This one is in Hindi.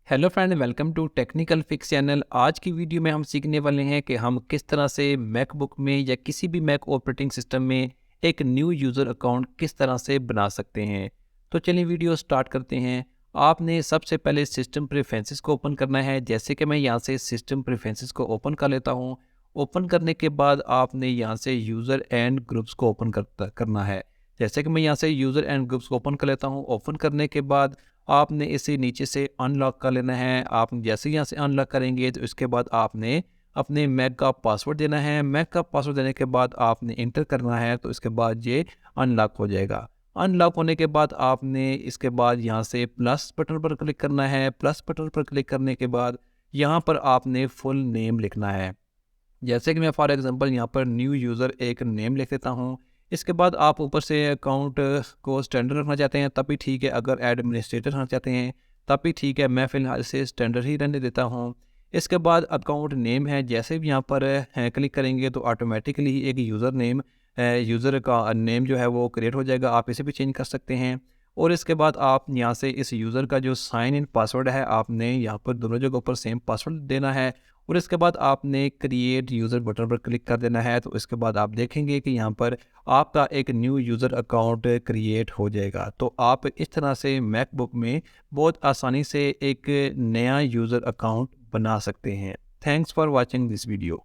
Hello friend, welcome to technical fix channel. आज की वीडियो में हम सीखने वाले हैं कि हम किस तरह से मैकबुक में या किसी भी मैक ऑपरेटिंग सिस्टम में एक न्यू यूज़र अकाउंट किस तरह से बना सकते हैं। तो चलिए वीडियो स्टार्ट करते हैं। आपने सबसे पहले सिस्टम प्रेफरेंसेस को ओपन करना है। जैसे कि मैं यहाँ से सिस्टम प्रेफरेंसेस को ओपन कर लेता हूँ। ओपन करने के बाद आपने यहाँ से यूज़र एंड ग्रुप्स को ओपन करना है। जैसे कि मैं यहाँ से यूज़र एंड ग्रुप्स को ओपन कर लेता हूँ। ओपन करने के बाद आपने इसे नीचे से अनलॉक कर लेना है। आप जैसे ही यहाँ से अनलॉक करेंगे तो इसके बाद आपने अपने मैक का पासवर्ड देना है। मैक का पासवर्ड देने के बाद आपने इंटर करना है, तो इसके बाद ये अनलॉक हो जाएगा। अनलॉक होने के बाद आपने इसके बाद यहाँ से प्लस बटन पर क्लिक करना है। प्लस बटन पर क्लिक करने के बाद यहाँ पर आपने फुल नेम लिखना है। जैसे कि मैं फॉर एग्जांपल यहाँ पर न्यू यूज़र एक नेम लिख देता हूँ। इसके बाद आप ऊपर से अकाउंट को स्टैंडर्ड रखना चाहते हैं तब भी ठीक है, अगर एडमिनिस्ट्रेटर रखना चाहते हैं तब भी ठीक है। मैं फ़िलहाल इसे स्टैंडर्ड ही रहने देता हूँ। इसके बाद अकाउंट नेम है, जैसे भी यहाँ पर क्लिक करेंगे तो ऑटोमेटिकली ही एक यूज़र नेम यूज़र का नेम जो है वो क्रिएट हो जाएगा। आप इसे भी चेंज कर सकते हैं। और इसके बाद आप यहाँ से इस यूज़र का जो साइन इन पासवर्ड है आपने यहाँ पर दोनों जगहों पर सेम पासवर्ड देना है। और इसके बाद आपने क्रिएट यूज़र बटन पर क्लिक कर देना है। तो इसके बाद आप देखेंगे कि यहाँ पर आपका एक न्यू यूज़र अकाउंट क्रिएट हो जाएगा। तो आप इस तरह से मैकबुक में बहुत आसानी से एक नया यूज़र अकाउंट बना सकते हैं। Thanks for watching this video.